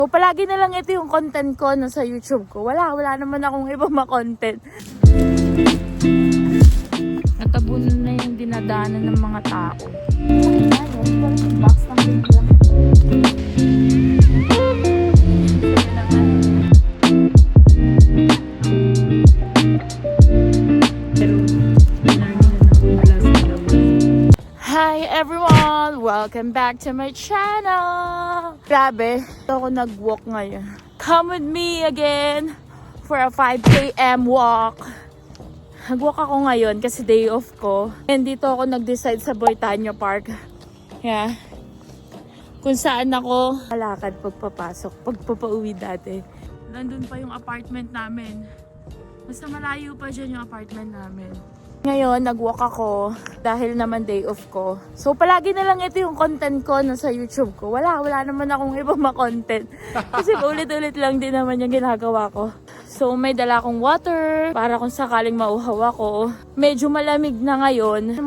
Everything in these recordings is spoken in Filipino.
So, palagi na lang ito yung content ko na sa YouTube ko. Wala naman akong ibang ma-content. Natabunan na yung dinadaanan ng mga tao. Box lang din lang. Hi everyone! Welcome back to my channel! Grabe, ito ako nag-walk ngayon. Come with me again for a 5 AM walk. Nag-walk ako ngayon kasi day off ko. And dito ako nag-decide sa Boitano Park. Yeah. Kung saan ako malakad pagpapasok, pagpapauwi dati. Nandun pa yung apartment namin. Basta malayo pa dyan yung apartment namin. Ngayon, nag-walk ako dahil naman day off ko. So, palagi na lang ito yung content ko na sa YouTube ko. Wala naman akong ibang ma-content. Kasi ulit-ulit lang din naman yung ginagawa ko. So, may dala akong water para kung sakaling mauhaw ako. Medyo malamig na ngayon. -2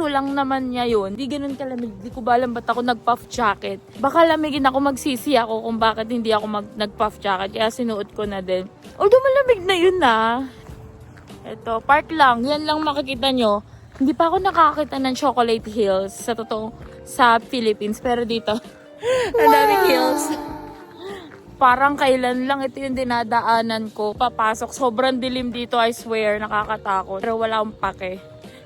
lang naman niya yun. Di ganun kalamig. Di ko ba alam ba't ako nag-puff jacket. Baka lamigin ako, magsisi ako kung bakit hindi ako nag-puff jacket. Kaya sinuot ko na din. Although malamig na yun na. Ito, park lang. Yan lang makikita nyo. Hindi pa ako nakakita ng Chocolate Hills sa Philippines. Pero dito, ang daming hills. Parang kailan lang ito yung dinadaanan ko. Papasok. Sobrang dilim dito, I swear. Nakakatakot. Pero wala akong pake.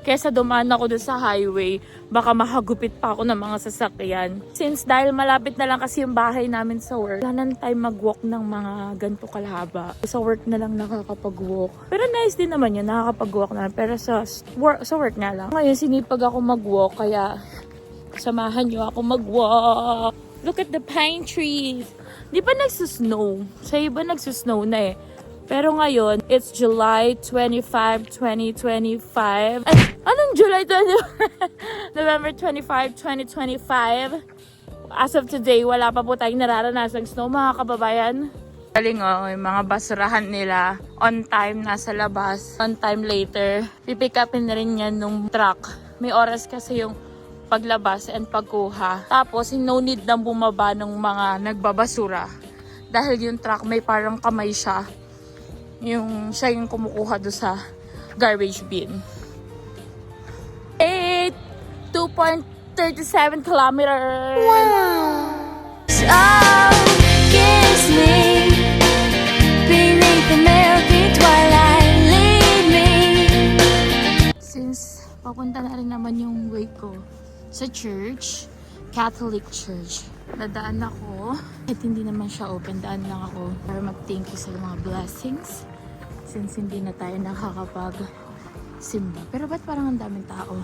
Kesa dumaan ako doon sa highway, baka mahagupit pa ako ng mga sasakyan. Since dahil malapit na lang kasi yung bahay namin sa work, wala nang time mag-walk ng mga ganito kalahaba. Sa work na lang nakakapag-walk. Pero nice din naman yun, nakakapag-walk na. Pero sa work na lang. Ngayon sinipag ako mag-walk, kaya samahan nyo ako mag-walk. Look at the pine trees. Di ba nagsusnow? Sa iba nagsusnow na eh. Pero ngayon, it's July 25, 2025. Ay, anong July 25? November 25, 2025. As of today, wala pa po tayong nararanasang snow, mga kababayan. Galing yung mga basurahan nila. On time, nasa labas. On time later. Pipick upin na rin yan nung truck. May oras kasi yung paglabas and pagkuha. Tapos, no need nang bumaba ng mga nagbabasura. Dahil yung truck may parang kamay siya. Siya yung kumukuha doon sa garbage bin. 2.37 kilometers. Wow! So, kiss me beneath the milky twilight, lead me. Since papunta na rin naman yung way ko sa church, Catholic Church, nadaan ako. At hindi naman siya open, daan lang ako para mag-thank you sa mga blessings. Since hindi na tayo nakakapag-simba. Pero ba't parang ang daming tao?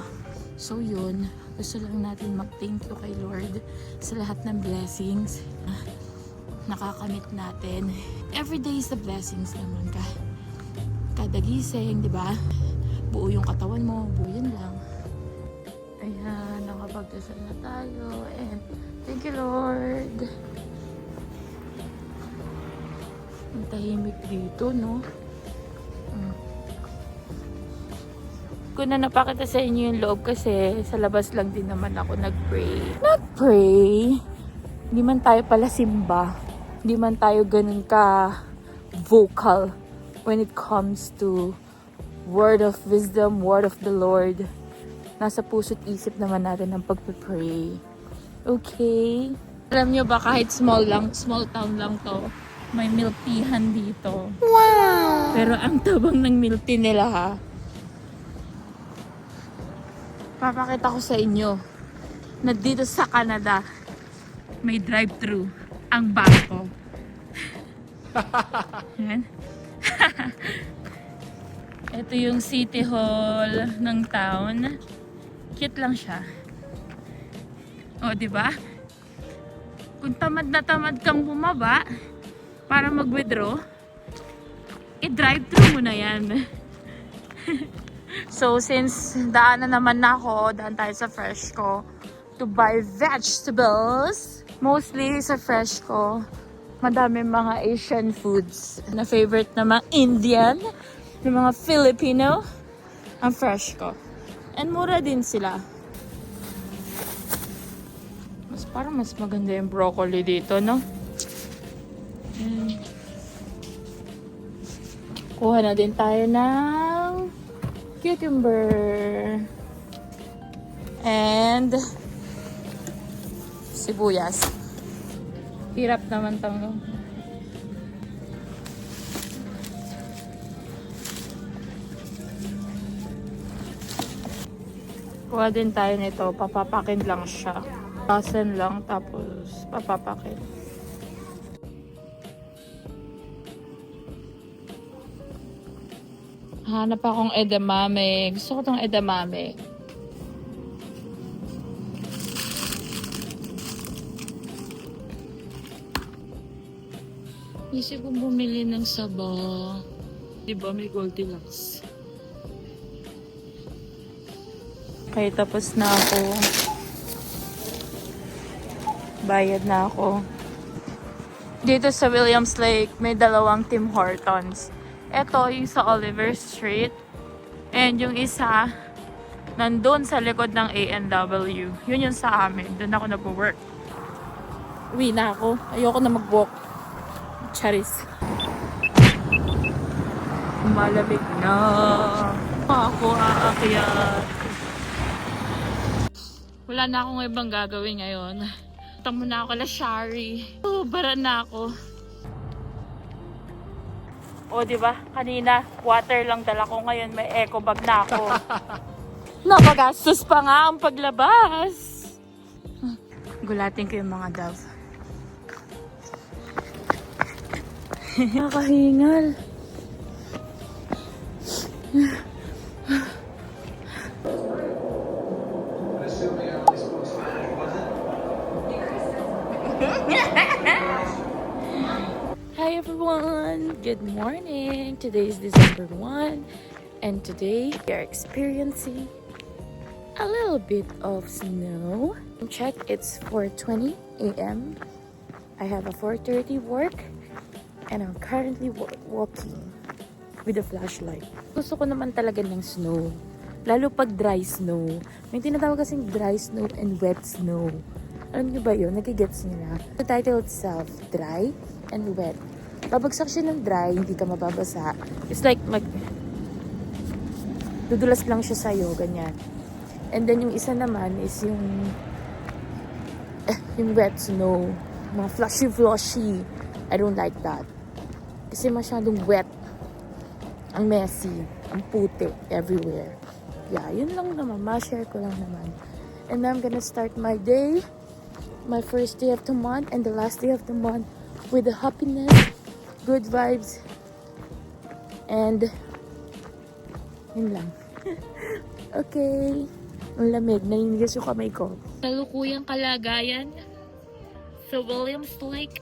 So yun, gusto lang natin mag-thank you kay Lord sa lahat ng blessings na nakakamit natin. Every day is the blessings naman ka. Kada gising, di ba? Buo yung katawan mo, buo yun lang. Ayan, nakapagdasal na tayo. And thank you, Lord. Ang tahimik dito, no? Ko na napakita sa inyo yung loob kasi sa labas lang din naman ako nag-pray. Nag-pray? Hindi man tayo pala simba. Hindi man tayo ganun ka vocal when it comes to word of wisdom, word of the Lord. Nasa puso't isip naman natin ang pagpe-pray. Okay? Alam nyo ba, kahit small town lang to, may milk teahan dito. Wow! Pero ang tabang ng milk tea nila ha. Papakita ko sa inyo na dito sa Canada, may drive-thru ang bangko. Yan. Ito yung City Hall ng town. Cute lang siya. O, di ba? Kung tamad na tamad kang bumaba para mag-withdraw, i-drive-thru mo na yan. So, since daan na naman na ako, daan tayo sa Freshco to buy vegetables. Mostly sa Freshco, madami mga Asian foods na favorite na mga Indian, ng mga Filipino, ang Freshco. And mura din sila. Parang mas maganda yung broccoli dito, no? Kuha na din tayo ng cucumber. And sibuyas. Hirap naman tang. Kuha din tayo nito. Papapakin lang siya. Pasen lang tapos papapakin. Hanap akong edamame. Gusto ko tong edamame. Isip kong bumili ng saba. Diba may Goldilocks? Okay, tapos na ako. Bayad na ako. Dito sa Williams Lake, may dalawang Tim Hortons. Ito yung sa Oliver Street. And yung isa, nandun sa likod ng A&W. Yun yung sa amin. Doon ako nag-work. Uwi na ako. Ayoko na mag-walk. Charis. Malamig na. Ako aakyat. Wala na akong ibang gagawin ngayon. Tamo na ako la Shari. Bara na ako. O, diba? Kanina, water lang dala ko. Ngayon, may eco bag na ako. Napagastos pa nga ang paglabas. Gulatin ko yung mga dove. Nakahingal. Hi everyone! Good morning! Today is December 1 and today we are experiencing a little bit of snow. Check, it's 4:20 a.m. I have a 4:30 work and I'm currently walking with a flashlight. Gusto ko naman talaga ng snow. Lalo pag dry snow. May tinatawag kasing dry snow and wet snow. Alam niyo ba yun? Nagigets niyo na? The title itself, dry and wet. Babagsak siya ng dry, hindi ka mababasa. It's like dudulas lang siya sa'yo, ganyan. And then yung isa naman is yung wet snow. Mga flushy. I don't like that. Kasi masyadong wet. Ang messy. Ang puti. Everywhere. Yeah, yun lang naman. Ma-share ko lang naman. And I'm gonna start my day. My first day of the month and the last day of the month with the happiness, good vibes, and yun lang. Okay. Ang lamig. Naninigas yung kamay ko. Salukuyang kalagayan sa Williams Lake.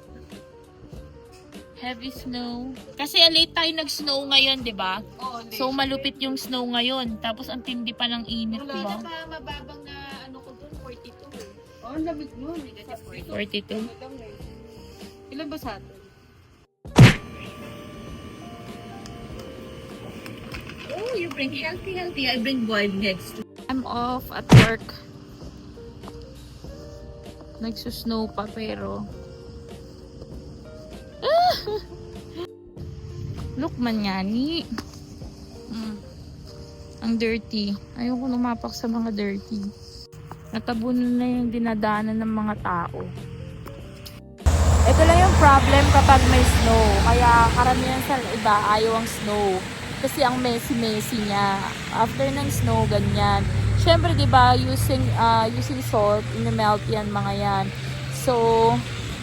Heavy snow. Kasi late tayo nag-snow ngayon, di ba? Oo, So malupit yung snow ngayon. Tapos ang tindi pa ng init, di ba? Wala na pa mababang na ano ko doon, 42. Oh, ang lamig nun. 42. 42. Ilan ba sa atin? Oh, you bring healthy. I bring boiled eggs. I'm off at work. Nagsusnow pa pero look man ngani. Ang dirty. Ayoko lumapak sa mga dirty. Natabunan na yung dinadaanan ng mga tao. Ito lang yung problem kapag may snow. Kaya karamihan sa iba ayaw ang snow. Kasi ang messy niya. After ng snow, ganyan. Syempre, di ba, using salt, in-melt yan, mga yan. So,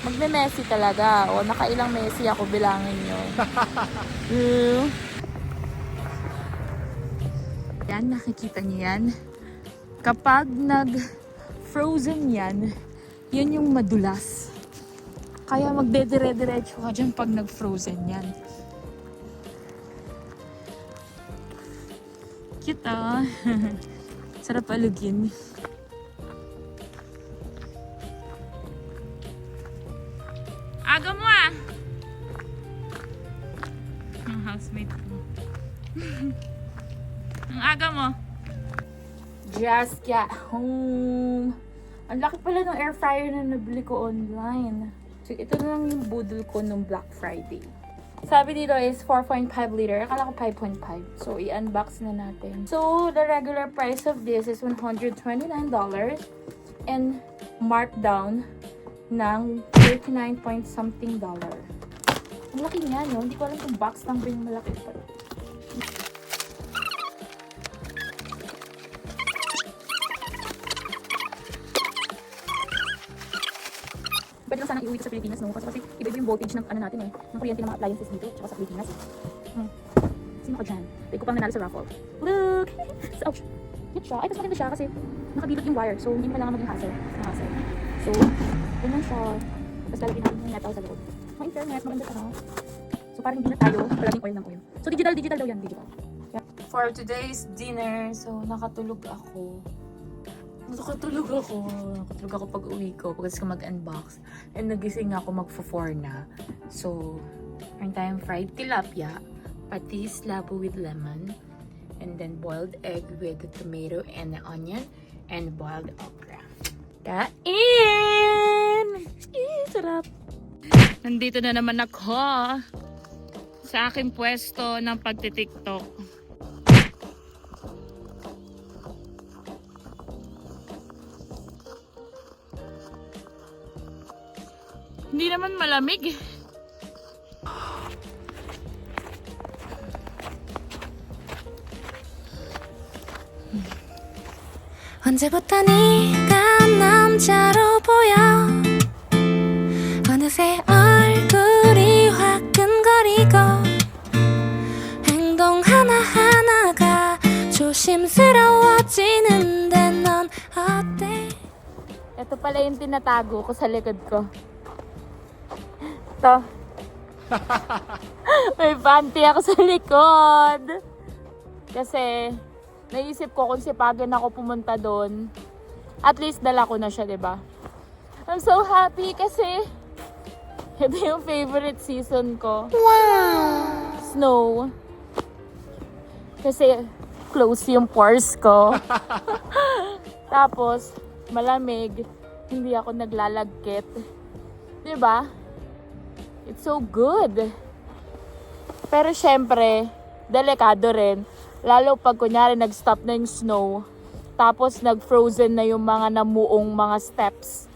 magme-messy talaga. O, nakailang messy ako, bilangin nyo. Yan, nakikita niyo yan. Kapag nag-frozen yan, yan yung madulas. Kaya magdedire-diretso ka dyan pag nag-frozen yan. Cute ah. Sarap alugin. Aga mo ah! Ang housemate ko. Ang aga mo. Just got home. Ang laki pala ng air fryer na nabili ko online. So, ito na lang yung budol ko nung Black Friday. Sabi dito is 4.5 liter. Akala ko 5.5. So, i-unbox na natin. So, the regular price of this is $129 and marked down ng 39 point something dollar. Ang laki niya, no? Hindi ko alam kung box lang ba yung malaki pa. Pwede lang sanang iuwi ko sa Pilipinas, no? Kasi iba-iba yung voltage ng ano natin eh. Ng kuryente ng mga appliances dito, tsaka sa Pilipinas. Sino ka dyan? Pwede ko pang nanalo sa raffle. Look! So, ouch! Cute siya. Ay, mas maganda siya kasi nakabilot yung wire. So, hindi mo kailangan maging hassle. So, ganyan siya. Tapos lalagyan natin yung metal sa loob. In fairness, maganda siya. So, parang hindi na tayo palaging oil ng oil. So, digital daw yan. Digital. Yeah. For today's dinner, so, nakatulog ako pag uwi ko pagkatapos ko mag-unbox. And nagising ako magfo-4 na. So, meron tayong fried tilapia, patis labo with lemon, and then boiled egg with the tomato and the onion, and boiled okra. Kain! Sarap! Nandito na naman ako sa aking pwesto ng pagtitiktok. Hindi naman malamig. 언제부터 네가 남자로 보여 어느새 얼굴이 화끈거리고 행동 하나하나가 조심스러워지는데 넌 어때? Ito pala yung tinatago ko sa likod ko. Ito. May panty ako sa likod. Kasi, naisip ko kung sipagan ako pumunta doon. At least dala ko na siya, diba? I'm so happy kasi ito yung favorite season ko. Wow! Snow. Kasi close yung pores ko. Tapos, malamig. Hindi ako naglalagkit. Diba? It's so good. Pero syempre, delikado rin. Lalo pag kunyari nag-stop na yung snow. Tapos nag-frozen na yung mga namuong mga steps.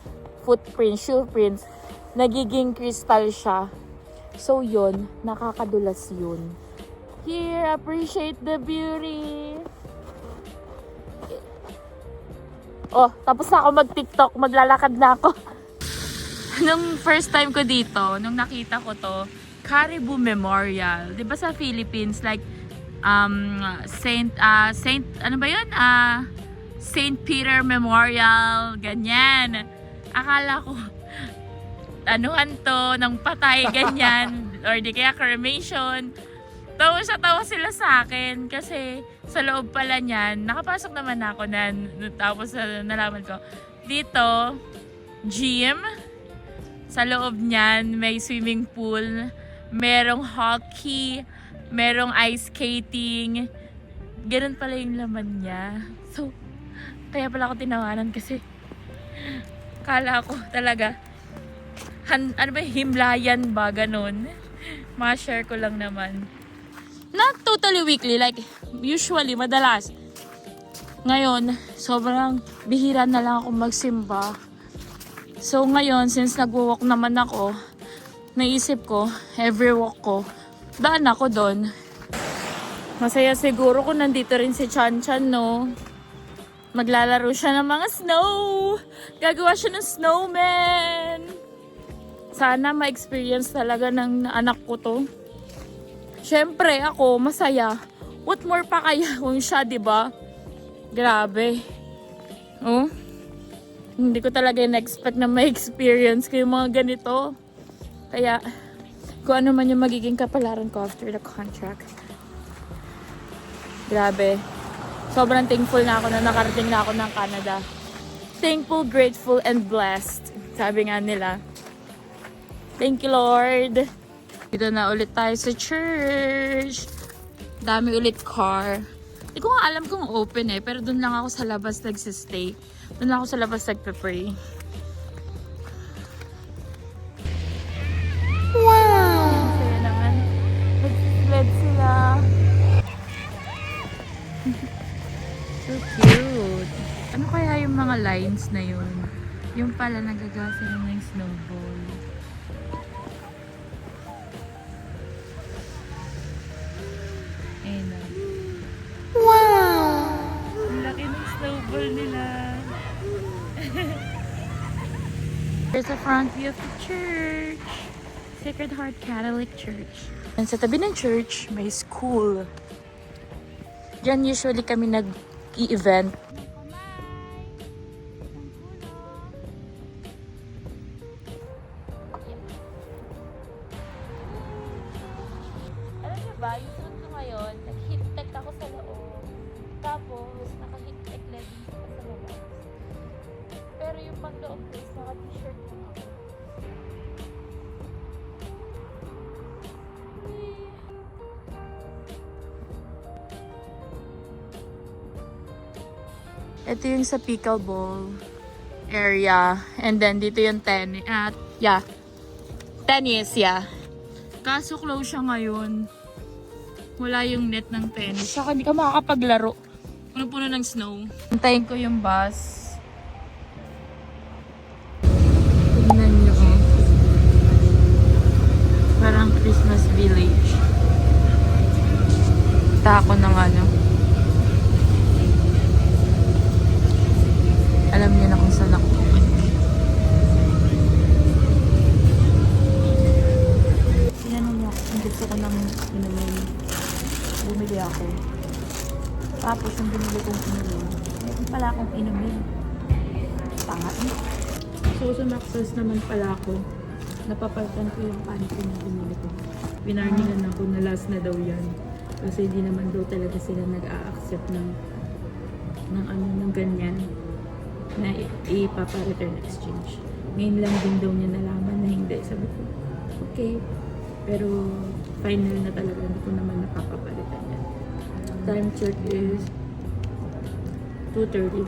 Footprints, shoe prints. Nagiging crystal siya. So yun, nakakadulas yun. Here, appreciate the beauty. Oh, tapos na ako mag-TikTok. Maglalakad na ako. Nung first time ko dito, nung nakita ko to, Caribou Memorial. 'Di ba sa Philippines, like, Saint, ano ba yun? Saint Peter Memorial, ganyan. Akala ko, anuhan to, ng patay, ganyan. Or di kaya cremation. Tawa sila sa akin kasi sa loob pala niyan, nakapasok naman ako na, tapos nalaman ko, dito, gym, sa loob niyan, may swimming pool, merong hockey, merong ice skating. Ganun pala yung laman niya. So, kaya pala ako tinawanan kasi kala ko talaga, ano ba, Himlayan ba, ganun. Ma-share ko lang naman. Not totally weekly, like usually, madalas. Ngayon, sobrang bihira na lang ako magsimba. So ngayon, since nag-walk naman ako, naisip ko, every walk ko, daan ako doon. Masaya siguro kung nandito rin si Chan Chan, no? Maglalaro siya ng mga snow! Gagawa siya ng snowman! Sana ma-experience talaga ng anak ko to. Siyempre, ako, masaya. What more pa kaya kung siya, diba? Grabe. Oh? Hindi ko talaga in-expect na may experience ko yung mga ganito. Kaya, kung ano man yung magiging kapalaran ko after the contract. Grabe. Sobrang thankful na ako na nakarating na ako ng Canada. Thankful, grateful, and blessed. Sabi nga nila. Thank you, Lord. Dito na ulit tayo sa church. Dami ulit car. Hindi ko nga alam kung open eh. Pero dun lang ako sa labas nagsistay. Doon ako sa labas nagpe-pray. Wow! Kaya naman. mga lines na yun, yung pala nagagasa na ng snowball. Ayun na. Wow! Ang laki ng snowball nila. There's a front view of the church. Sacred Heart Catholic Church. And sa tabi ng church, may school. Diyan usually kami nag-i-event. Alam niyo ba, yung suit ko ngayon, nag-hip tech ako sa loob. Tapos, naka-hip tech leggings pa sa labas. Pero yung pang-loob ko is naka-t-shirt lang ako. Ito yung sa pickleball area. And then, dito yung tennis. Tennis, yeah. Kaso close siya ngayon. Wala yung net ng tennis. Saka hindi ka makakapaglaro. Puno-puno ng snow. Hintayin ko yung bus. Tignan nyo, oh. Parang Christmas village. Tako ng ano. Alam niyo na kung saan ako. Tinanong niya ako kung gusto ko ng inumin. Bumili ako. Tapos yung binili kong inumin, meron pala akong inumin. Tanga eh. So sa Maxos naman pala ako, napapalitan ko yung panty na binili ko. Pinarningan ako na last na daw yan. Kasi hindi naman daw talaga sila nag-a-accept ng ganyan na ipapa-return exchange. Ngayon lang din daw niya nalaman na hindi. Sabi ko, okay. Pero final na talaga, hindi ko naman napapapalitan yan. Time check is 2:30.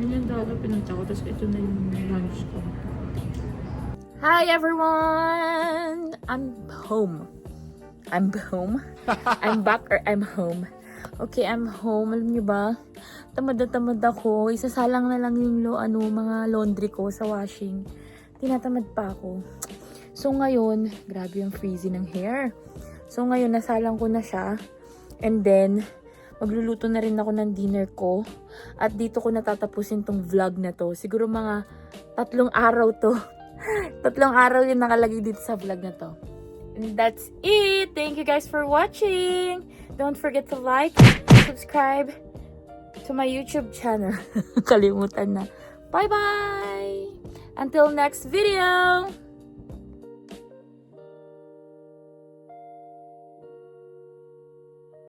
Ganyan talaga pinunta ko. Tapos ito na yung lunch ko. Hi everyone! I'm home. I'm home? I'm back or I'm home? Okay, I'm home. Alam niyo ba? Tamad na tamad ako. Isasalang na lang yung mga laundry ko sa washing. Tinatamad pa ako. So ngayon, grabe yung frizzy ng hair. So ngayon, nasalang ko na siya. And then, magluluto na rin ako ng dinner ko. At dito ko natatapusin tong vlog na to. Siguro mga 3 araw to. 3 araw yung nakalagay dito sa vlog na to. And that's it. Thank you guys for watching. Don't forget to like, subscribe to my YouTube channel. Kalimutan na. Bye-bye! Until next video!